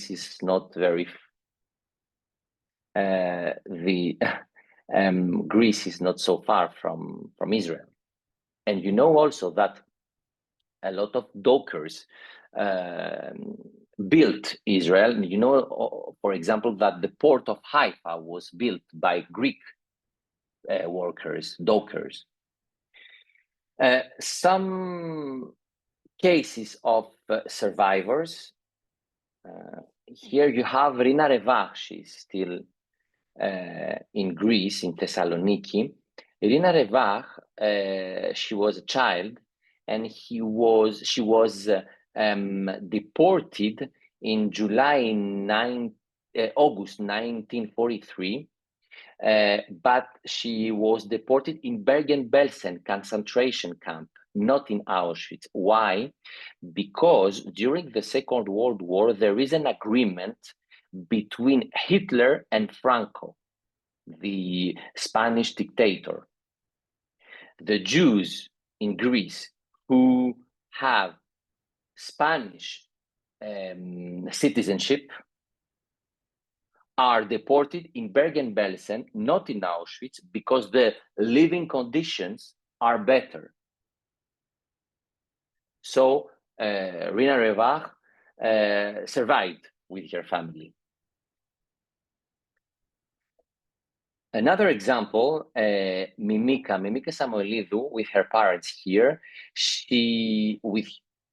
Greece is not very Greece is not so far from Israel. And you know also that a lot of dockers built Israel. You know, for example, that the port of Haifa was built by Greek workers, dockers. Some cases of survivors. Here you have Rina Revach. She's still in Greece, in Thessaloniki. Rina Revach, she was a child, and she was deported in August 1943. But she was deported in Bergen-Belsen concentration camp, not in Auschwitz. Why? Because during the Second World War, there is an agreement between Hitler and Franco, the Spanish dictator. The Jews in Greece who have Spanish citizenship are deported in Bergen-Belsen, not in Auschwitz, because the living conditions are better. So Rina Revach survived with her family. Another example, Mimika Samoilidou, with her parents here, she, with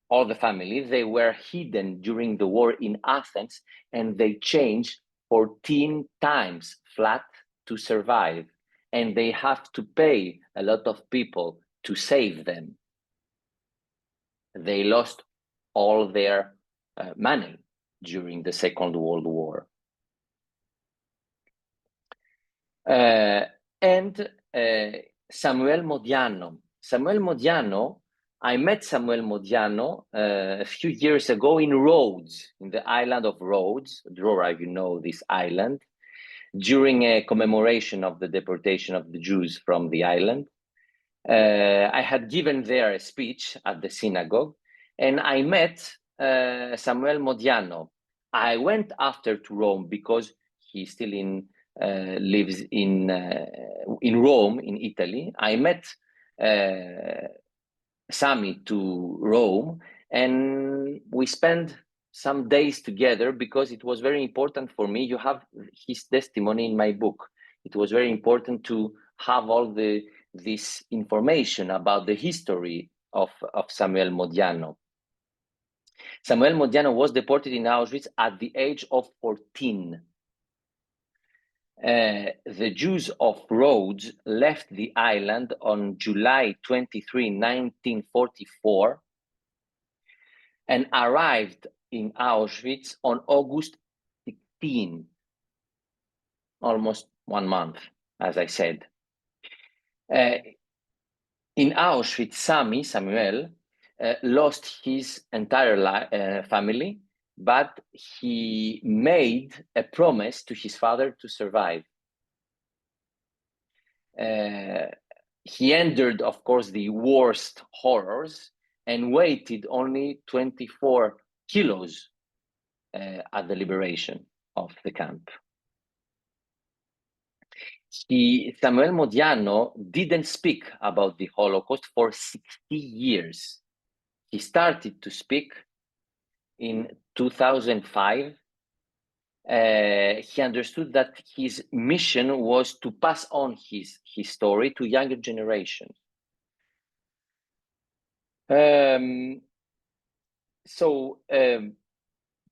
all the family, they were hidden during the war in Athens, and they changed 14 times flat to survive, and they have to pay a lot of people to save them. They lost all their money during the Second World War. And Samuel Modiano. Samuel Modiano, I met Samuel Modiano a few years ago in Rhodes, in the island of Rhodes. Drora, you know this island, during a commemoration of the deportation of the Jews from the island. I had given there a speech at the synagogue, and I met Samuel Modiano. I went after to Rome because he still lives in Rome, in Italy. I met Sami to Rome, and we spent some days together because it was very important for me. You have his testimony in my book. It was very important to have all this information about the history of Samuel Modiano. Samuel Modiano was deported in Auschwitz at the age of 14. The Jews of Rhodes left the island on July 23, 1944, and arrived in Auschwitz on August 16, almost 1 month, as I said. In Auschwitz, Samuel lost his entire family, but he made a promise to his father to survive. He endured, of course, the worst horrors and weighed only 24 kilos at the liberation of the camp. Samuel Modiano didn't speak about the Holocaust for 60 years. He started to speak in 2005. He understood that his mission was to pass on his story to younger generations.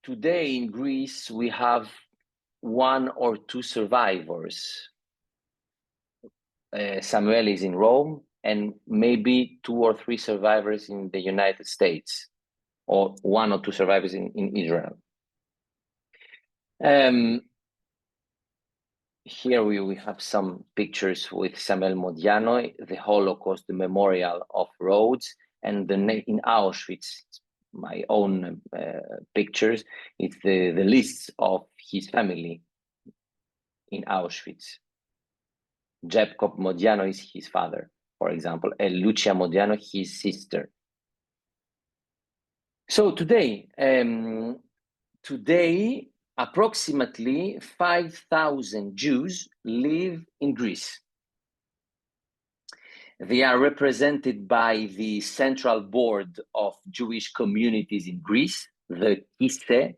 Today in Greece, we have 1 or 2 survivors. Samuel is in Rome, and maybe 2 or 3 survivors in the United States, or 1 or 2 survivors in Israel. Here we have some pictures with Samuel Modiano, the Holocaust, the memorial of Rhodes, and in Auschwitz, my own pictures. It's the lists of his family in Auschwitz. Jacob Modiano is his father, for example, and Lucia Modiano, his sister. So today approximately 5,000 Jews live in Greece. They are represented by the Central Board of Jewish Communities in Greece, the KISE,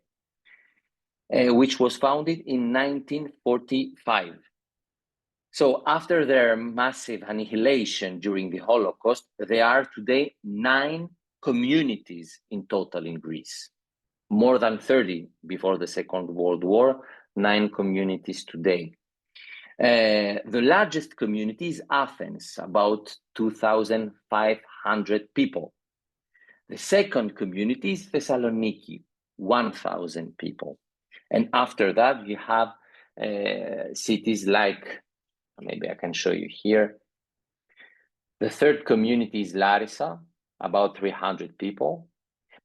which was founded in 1945. So after their massive annihilation during the Holocaust, there are today 9 communities in total in Greece. More than 30 before the Second World War, 9 communities today. The largest community is Athens, about 2,500 people. The second community is Thessaloniki, 1,000 people. And after that, you have cities like, maybe I can show you here. The third community is Larissa, about 300 people.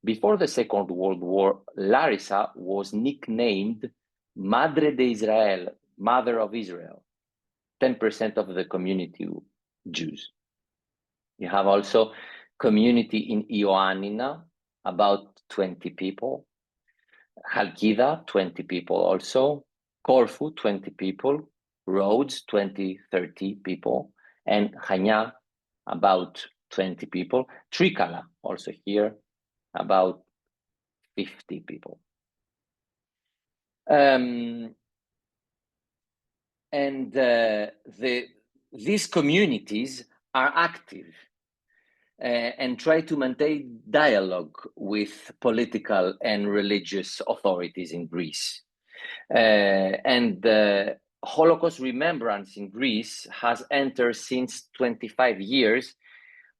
Before the Second World War, Larissa was nicknamed Madre de Israel, Mother of Israel, 10% of the community Jews. You have also community in Ioannina, about 20 people. Chalkida, 20 people also. Corfu, 20 people. Rhodes, 20, 30 people. And Chania, about 20 people. Trikala, also here, about 50 people. These communities are active and try to maintain dialogue with political and religious authorities in Greece. Holocaust remembrance in Greece has entered since 25 years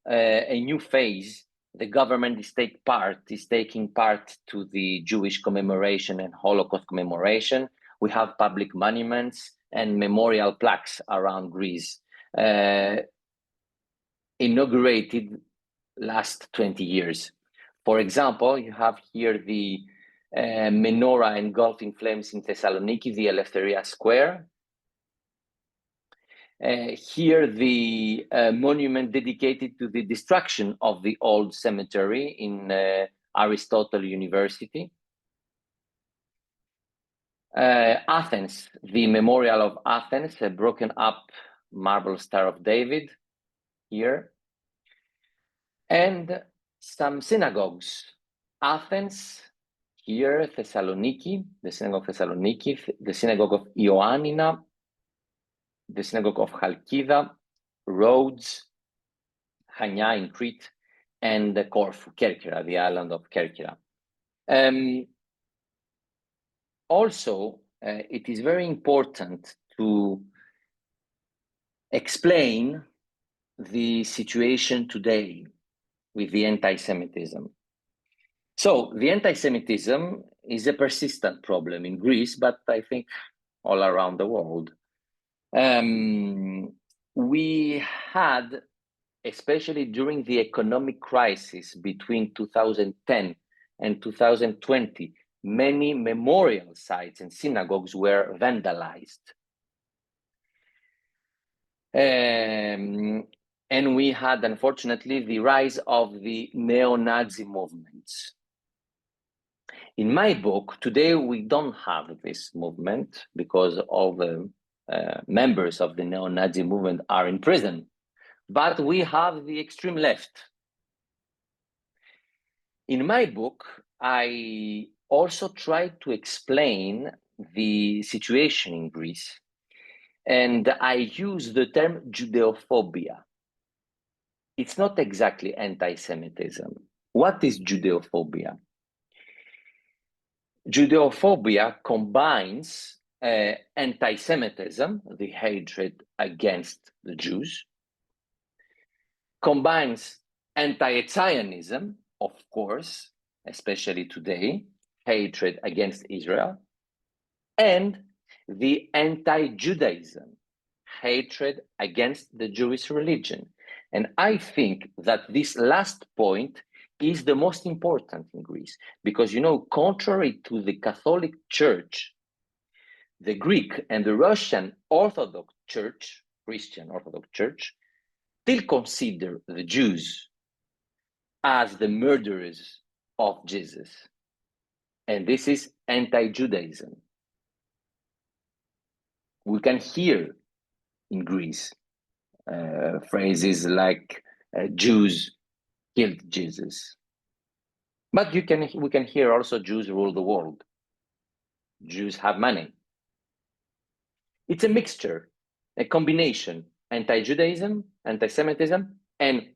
a new phase. The government is taking part to the Jewish commemoration and Holocaust commemoration. We have public monuments and memorial plaques around Greece, inaugurated last 20 years. For example, you have here the menorah engulfing flames in Thessaloniki, the Eleftheria Square. Here, the monument dedicated to the destruction of the old cemetery in Aristotle University. Athens, the memorial of Athens, a broken up marble Star of David here. And some synagogues. Athens, here, Thessaloniki, the synagogue of Thessaloniki, the synagogue of Ioannina, the synagogue of Chalkida, Rhodes, Chania in Crete, and the Corfu, Kerkyra, the island of Kerkyra. Also, it is very important to explain the situation today with the anti-Semitism. So the anti-Semitism is a persistent problem in Greece, but I think all around the world. We had, especially during the economic crisis between 2010 and 2020, many memorial sites and synagogues were vandalized. And we had, unfortunately, the rise of the neo-Nazi movements. In my book, today we don't have this movement because all the members of the neo-Nazi movement are in prison, but we have the extreme left. In my book, I also tried to explain the situation in Greece, and I use the term Judeophobia. It's not exactly anti-Semitism. What is Judeophobia? Judeophobia combines anti-Semitism, the hatred against the Jews, combines anti-Zionism, of course, especially today, hatred against Israel, and the anti-Judaism, hatred against the Jewish religion. And I think that this last point is the most important in Greece, because, you know, contrary to the Catholic Church, the Greek and the Russian Orthodox Church, Christian Orthodox Church, still consider the Jews as the murderers of Jesus. And this is anti-Judaism. We can hear in Greece phrases like Jews killed Jesus. But we can hear also Jews rule the world. Jews have money. It's a mixture, a combination, anti-Judaism, anti-Semitism, and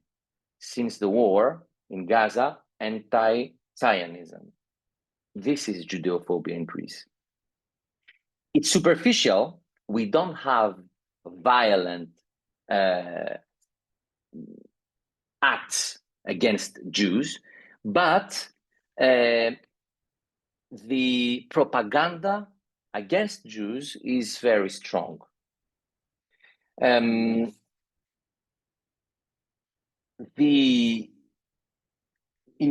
since the war in Gaza, anti-Zionism. This is Judeophobia in Greece. It's superficial. We don't have violent acts against Jews, but the propaganda against Jews is very strong. In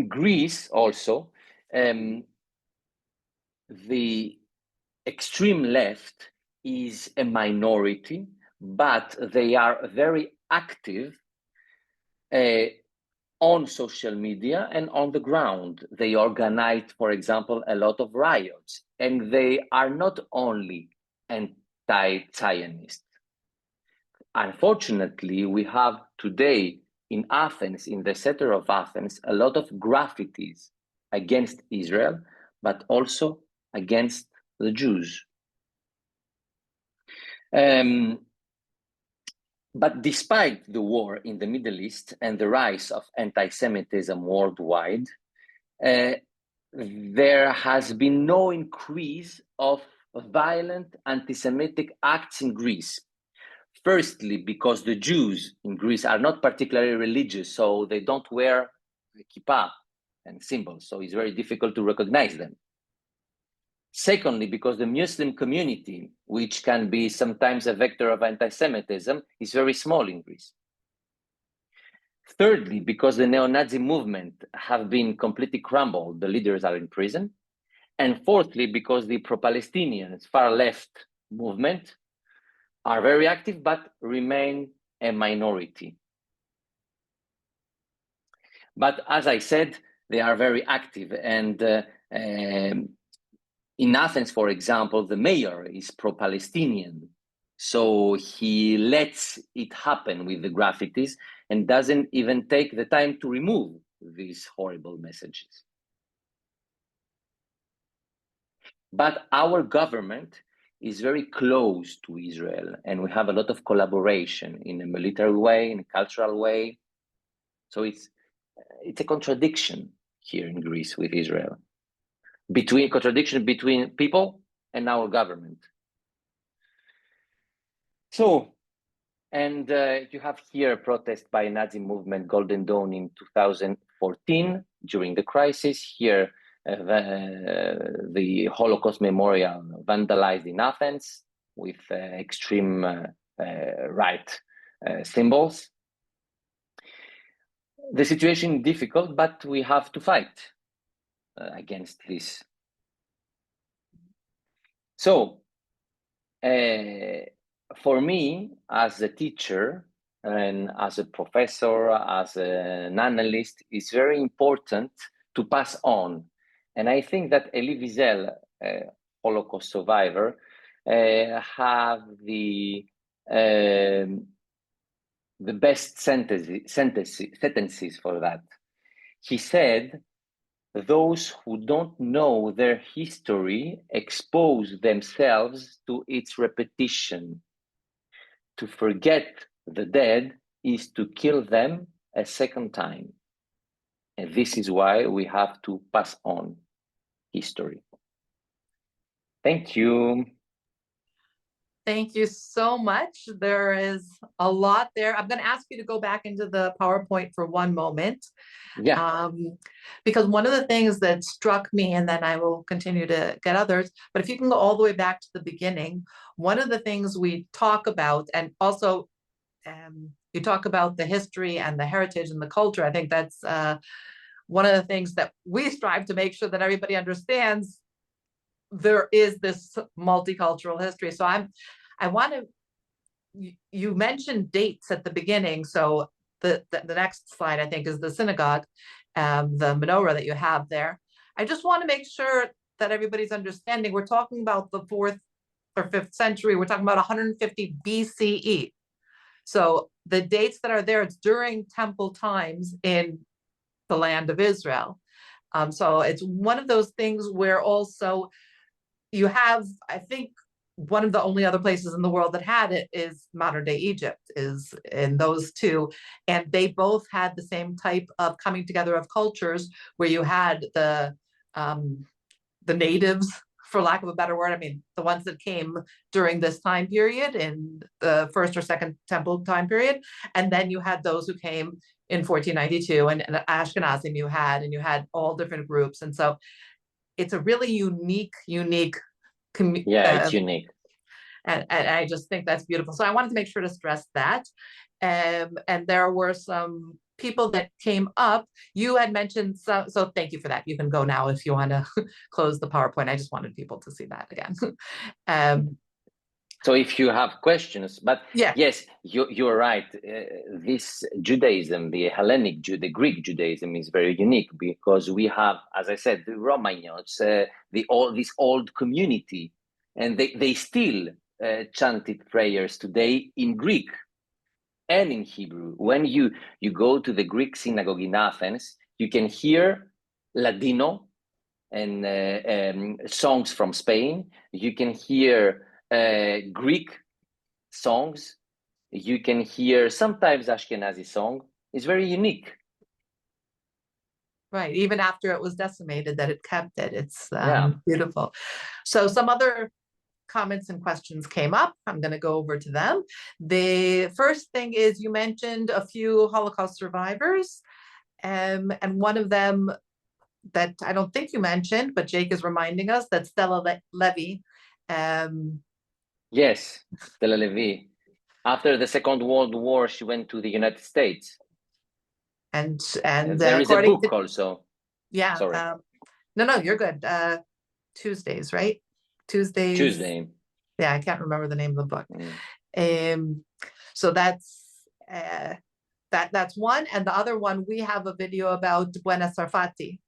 Greece also, the extreme left is a minority, but they are very active on social media and on the ground. They organize, for example, a lot of riots, and they are not only anti-Zionist. Unfortunately, we have today in Athens, in the center of Athens, a lot of graffitis against Israel, but also against the Jews. But despite the war in the Middle East and the rise of anti-Semitism worldwide, there has been no increase of violent anti-Semitic acts in Greece. Firstly, because the Jews in Greece are not particularly religious, so they don't wear kippah and symbols, so it's very difficult to recognize them. Secondly, because the Muslim community, which can be sometimes a vector of anti-Semitism, is very small in Greece. Thirdly, because the neo-Nazi movement have been completely crumbled, the leaders are in prison. And fourthly, because the pro-Palestinian far-left movement are very active, but remain a minority. But as I said, they are very active. And in Athens, for example, the mayor is pro-Palestinian. So he lets it happen with the graffitis and doesn't even take the time to remove these horrible messages. But our government is very close to Israel, and we have a lot of collaboration in a military way, in a cultural way. So it's a contradiction here in Greece with Israel, contradiction between people and our government. So, and you have here a protest by Nazi movement Golden Dawn in 2014 during the crisis. Here, the Holocaust memorial vandalized in Athens with extreme right symbols. The situation is difficult, but we have to fight against this. So, for me, as a teacher and as a professor, as an analyst, it's very important to pass on. And I think that Elie Wiesel, Holocaust survivor, have the best sentences for that. He said, "Those who don't know their history expose themselves to its repetition. To forget the dead is to kill them a second time. And this is why we have to pass on history." Thank you. Thank you so much. There is a lot there. I'm going to ask you to go back into the PowerPoint for one moment. Yeah. Because one of the things that struck me, and then I will continue to get others, but if you can go all the way back to the beginning, one of the things we talk about, and also you talk about the history and the heritage and the culture. I think that's one of the things that we strive to make sure that everybody understands. There is this multicultural history. So I want to, you mentioned dates at the beginning. So the next slide, I think, is the synagogue, the menorah that you have there. I just want to make sure that everybody's understanding. We're talking about the 4th or 5th century. We're talking about 150 BCE. So the dates that are there, it's during temple times in the land of Israel. So it's one of those things where also you have, I think, one of the only other places in the world that had it is modern day Egypt, is in those two. And they both had the same type of coming together of cultures where you had the natives, for lack of a better word, I mean, the ones that came during this time period in the first or second temple time period. And then you had those who came in 1492 and Ashkenazim you had all different groups. And so it's a really unique it's unique. And I just think that's beautiful. So I wanted to make sure to stress that. And there were some people that came up. You had mentioned, so thank you for that. You can go now if you want to close the PowerPoint. I just wanted people to see that again. So if you have questions, but yeah. Yes, you're right. This Judaism, the the Greek Judaism is very unique because we have, as I said, the Romaniotes, this old community, and they still chanted prayers today in Greek and in Hebrew. When you go to the Greek synagogue in Athens, you can hear Ladino and songs from Spain. You can hear Greek songs. You can hear sometimes Ashkenazi song. It's very unique. Right. Even after it was decimated, that it kept it. It's Yeah. beautiful. So some other comments and questions came up. I'm going to go over to them. The first thing is you mentioned a few Holocaust survivors, and one of them that I don't think you mentioned, but Jake is reminding us, that Stella Levy. Yes, Stella Levy. After the Second World War, she went to the United States. And there is a book also. Yeah. Sorry. No, you're good. Tuesdays, right? Tuesday. Yeah, I can't remember the name of the book. So that's one. And the other one, we have a video about Buena Sarfati,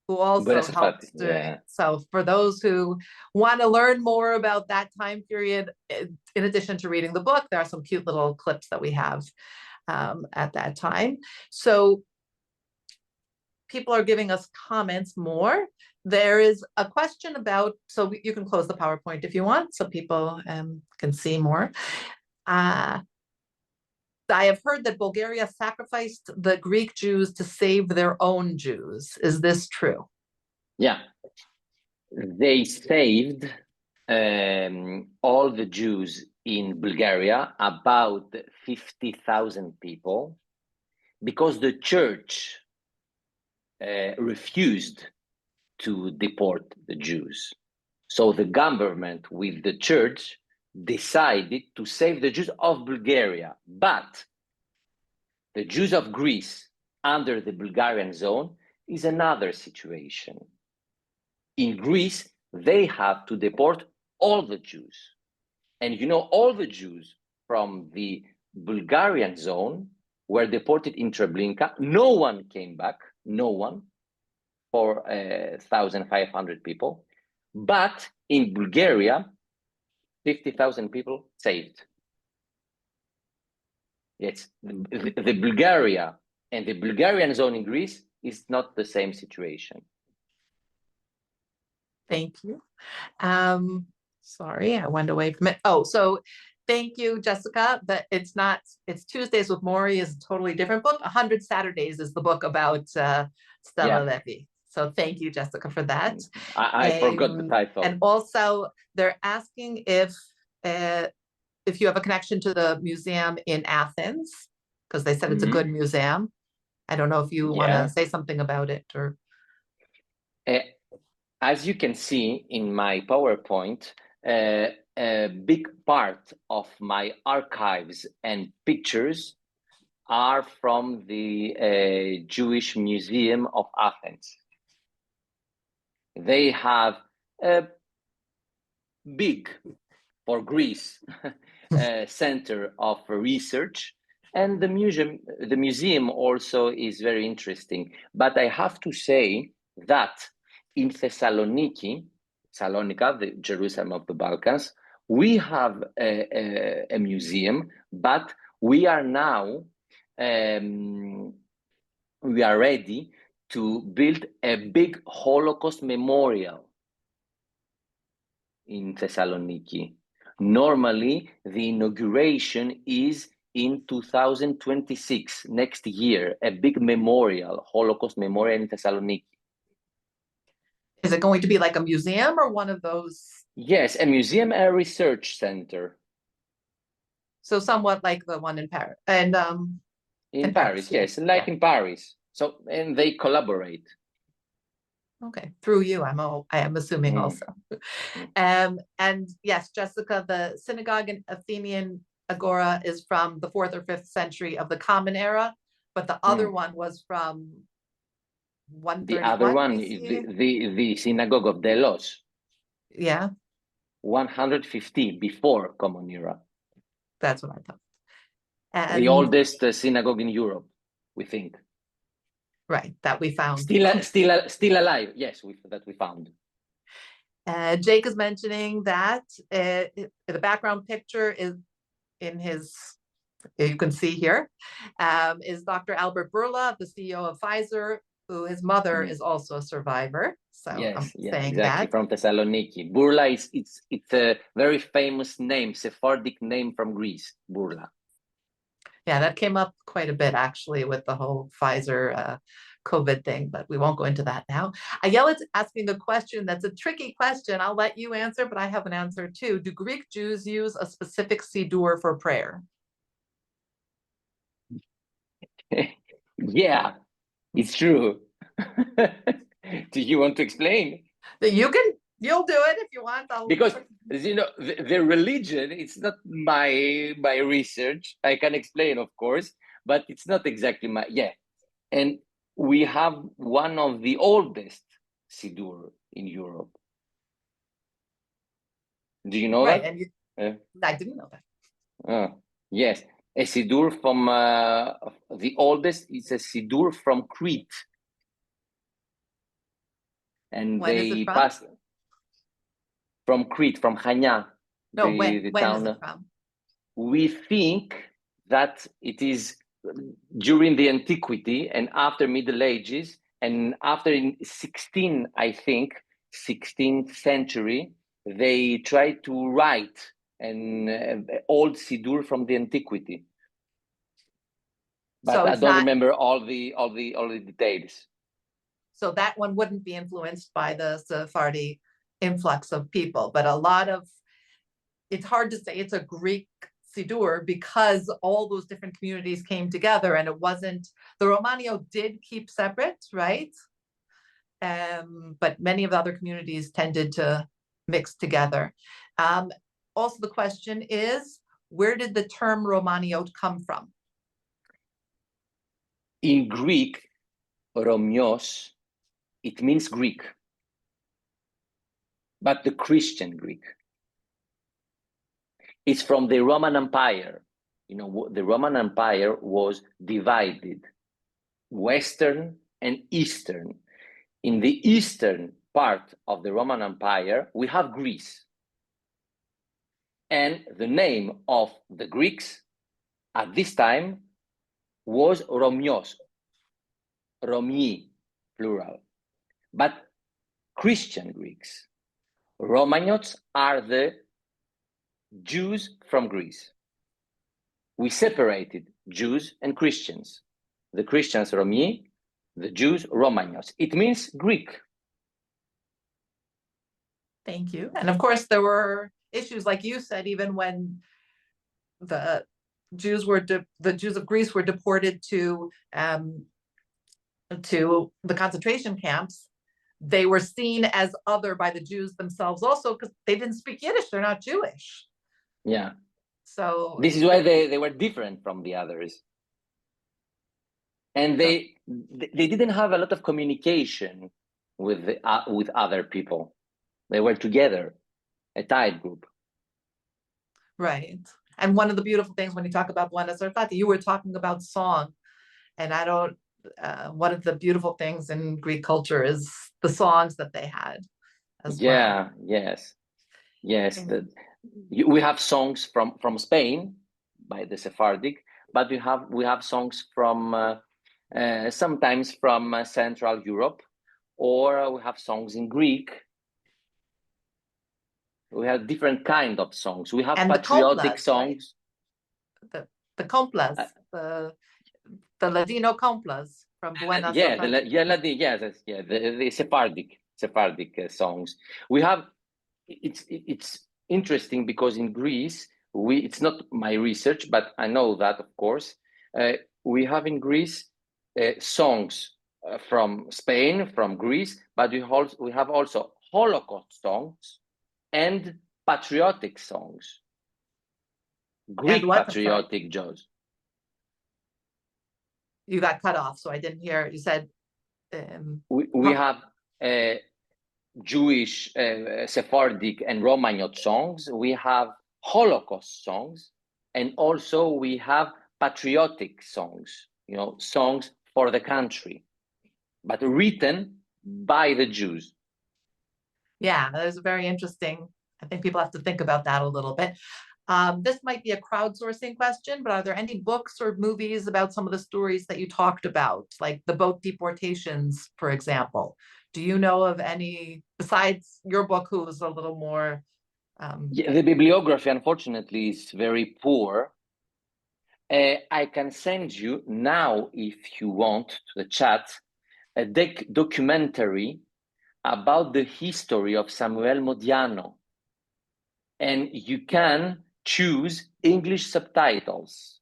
who also helped. Yeah. So for those who want to learn more about that time period, in addition to reading the book, there are some cute little clips that we have at that time. So people are giving us comments more. There is a question about, so you can close the PowerPoint if you want, so people can see more. I have heard that Bulgaria sacrificed the Greek Jews to save their own Jews. Is this true? Yeah. They saved all the Jews in Bulgaria, about 50,000 people, because the church refused to deport the Jews. So the government with the church decided to save the Jews of Bulgaria, but the Jews of Greece under the Bulgarian zone is another situation. In Greece, they have to deport all the Jews. And all the Jews from the Bulgarian zone were deported in Treblinka. No one came back, no one, for 1,500 people. But in Bulgaria, 50,000 people saved. Yes, the Bulgaria and the Bulgarian zone in Greece is not the same situation. Thank you. Sorry, I went away from it. Oh, so thank you, Jessica. But it's Tuesdays with Maury is a totally different book. 100 Saturdays is the book about Stella Levy. So thank you, Jessica, for that. I forgot the title. And also, they're asking if you have a connection to the museum in Athens, because they said it's a good museum. I don't know if you want to say something about it or. As you can see in my PowerPoint, a big part of my archives and pictures are from the Jewish Museum of Athens. They have a big, for Greece, center of research, and the museum also is very interesting. But I have to say that in Thessaloniki, the Jerusalem of the Balkans, We have a museum, but we are now we are ready to build a big Holocaust memorial in Thessaloniki. Normally, the inauguration is in 2026, next year, a big memorial, Holocaust memorial in Thessaloniki. Is it going to be like a museum or one of those? Yes, a museum and a research center. So somewhat like the one in Paris. And in Paris, yes, like in Paris. So, and they collaborate. Okay, through you, I am assuming also. And yes, Jessica, the synagogue in Athenian Agora is from the 4th or 5th century of the Common Era, but the other one was from 131 The other one BCE? is the synagogue of Delos. Yeah. 150 before Common Era. That's what I thought. And the oldest synagogue in Europe, we think. Right, that we found. Still alive, yes, that we found. Jake is mentioning that the background picture is in his, you can see here, is Dr. Albert Bourla, the CEO of Pfizer, who his mother is also a survivor. So yes, I'm saying exactly, that. from Thessaloniki. Bourla it's a very famous name, Sephardic name from Greece, Bourla. Yeah, that came up quite a bit actually with the whole Pfizer COVID thing, but we won't go into that now. Ayelet's asking a question that's a tricky question. I'll let you answer, but I have an answer too. Do Greek Jews use a specific siddur for prayer? Yeah, it's true. Do you want to explain? You'll do it if you want. Because the religion, it's not my research. I can explain, of course, but it's not exactly my and we have one of the oldest siddur in Europe. Do you know right, that? I didn't know that. Yes, a siddur from the oldest is a siddur from Crete, and when they passed from Crete, from Chania. No, when is it from? We think that it is during the antiquity and after Middle Ages, and after in 16th century, they tried to write an old siddur from the antiquity. But so I don't remember all the details. So that one wouldn't be influenced by the Sephardi influx of people, but a lot of, it's hard to say it's a Greek siddur because all those different communities came together, and it wasn't, the Romanio did keep separate, right? But many of the other communities tended to mix together. Also, the question is, where did the term Romaniot come from? In Greek, Romios, it means Greek, but the Christian Greek. It's from the Roman Empire. You know, the Roman Empire was divided, Western and Eastern. In the eastern part of the Roman Empire, we have Greece. And the name of the Greeks at this time was Romios, Romii, plural. But Christian Greeks, Romaniotes, are the Jews from Greece. We separated Jews and Christians. The Christians, Romii, the Jews, Romanios. It means Greek. Thank you. And of course, there were issues, like you said, even when the Jews of Greece were deported to the concentration camps. They were seen as other by the Jews themselves also because they didn't speak Yiddish. They're not Jewish. Yeah. So this is why they were different from the others. And they didn't have a lot of communication with other people. They were together, a tight group. Right. And one of the beautiful things when you talk about Buena Sarfati, you were talking about song. And one of the beautiful things in Greek culture is the songs that they had as well. Yes. We have songs from Spain by the Sephardic, but we have songs from sometimes from Central Europe, or we have songs in Greek. We have different kind of songs. We have And patriotic the songs. Right? The complas, the Ladino complas from Buenos Yeah, Aires. the Sephardic songs. We have. It's interesting because in Greece, it's not my research, but I know that, of course, we have in Greece songs from Spain, from Greece, but we have also Holocaust songs and patriotic songs, Greek patriotic Jews. You got cut off, so I didn't hear. You said we have Jewish Sephardic and Romaniote songs. We have Holocaust songs, and also we have patriotic songs, songs for the country, but written by the Jews. Yeah, that is very interesting. I think people have to think about that a little bit. This might be a crowdsourcing question, but are there any books or movies about some of the stories that you talked about, like the boat deportations, for example? Do you know of any, besides your book, who was a little more... Yeah, the bibliography, unfortunately, is very poor. I can send you now, if you want, to the chat, a documentary about the history of Samuel Modiano. And you can choose English subtitles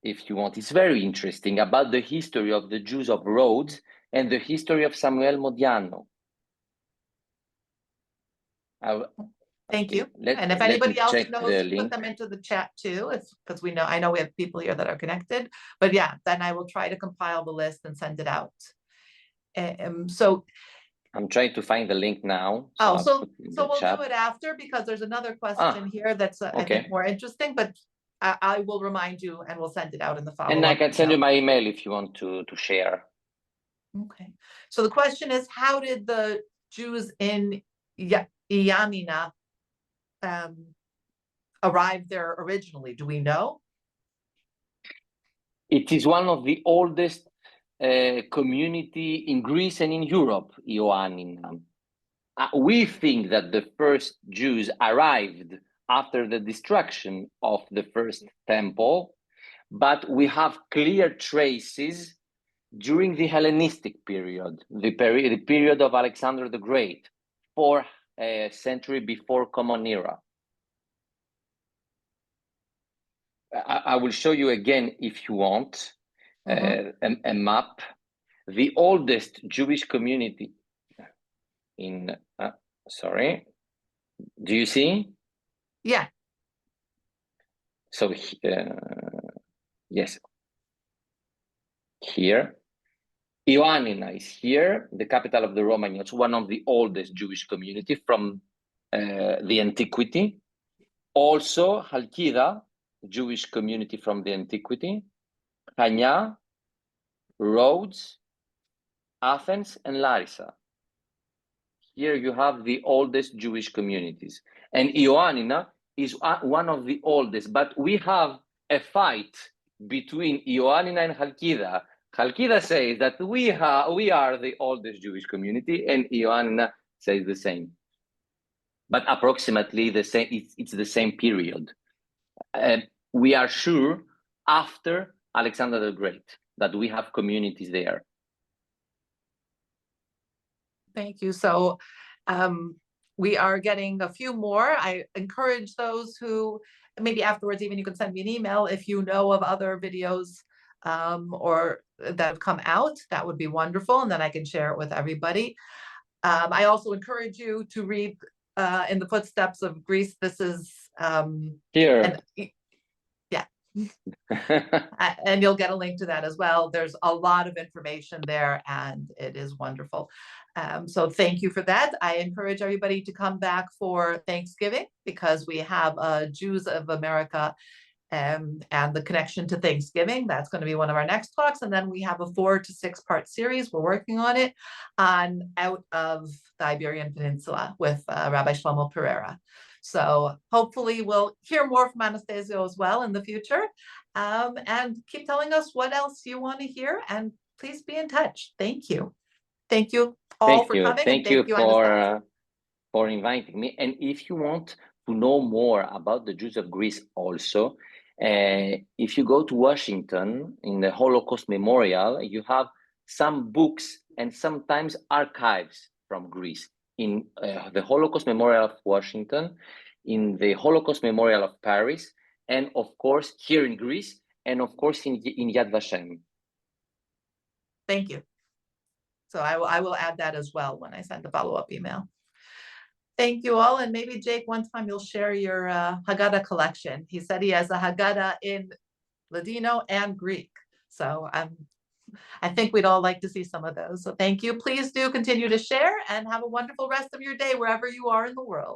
if you want. It's very interesting about the history of the Jews of Rhodes and the history of Samuel Modiano. Thank you. And if anybody else knows, put them into the chat too, because I know we have people here that are connected. But yeah, then I will try to compile the list and send it out. So I'm trying to find the link now. So we'll do it after, because there's another question here that's I think more interesting, but I will remind you and we'll send it out in the follow-up. And I can send you my email if you want to share. Okay. So the question is, how did the Jews in Ioannina arrived there originally? Do we know? It is one of the oldest community in Greece and in Europe, Ioannina. We think that the first Jews arrived after the destruction of the first temple, but we have clear traces during the Hellenistic period, the period of Alexander the Great, 4th century before Common Era. I will show you again, if you want, a map. The oldest Jewish community in, sorry, do you see? Yeah. So, yes, here. Ioannina is here, the capital of the Romaniotes, one of the oldest Jewish community from the antiquity. Also, Halkida, Jewish community from the antiquity. Chania, Rhodes, Athens, and Larissa. Here you have the oldest Jewish communities. And Ioannina is one of the oldest, but we have a fight between Ioannina and Halkida. Halkida says that we are the oldest Jewish community, and Ioannina says the same. But approximately the same. It's the same period. We are sure after Alexander the Great that we have communities there. Thank you. So we are getting a few more. I encourage those who, maybe afterwards even you can send me an email if you know of other videos or that have come out. That would be wonderful, and then I can share it with everybody. I also encourage you to read In the Footsteps of Greece. This is here. Yeah. And you'll get a link to that as well. There's a lot of information there, and it is wonderful. So thank you for that. I encourage everybody to come back for Thanksgiving, because we have Jews of America and the connection to Thanksgiving. That's going to be one of our next talks. And then we have a 4 to 6 part series. We're working on it on out of the Iberian Peninsula with Rabbi Shlomo Pereira. So hopefully we'll hear more from Anastasio as well in the future. And keep telling us what else you want to hear, and please be in touch. Thank you. Thank you all for coming, and thank you, Anastasia. For inviting me. And if you want to know more about the Jews of Greece also, if you go to Washington in the Holocaust Memorial, you have some books and sometimes archives from Greece. In the Holocaust Memorial of Washington, in the Holocaust Memorial of Paris, and of course here in Greece, and of course in Yad Vashem. Thank you. So I will add that as well when I send the follow-up email. Thank you all. And maybe Jake, one time you'll share your Haggadah collection. He said he has a Haggadah in Ladino and Greek. So I think we'd all like to see some of those. So thank you. Please do continue to share and have a wonderful rest of your day wherever you are in the world.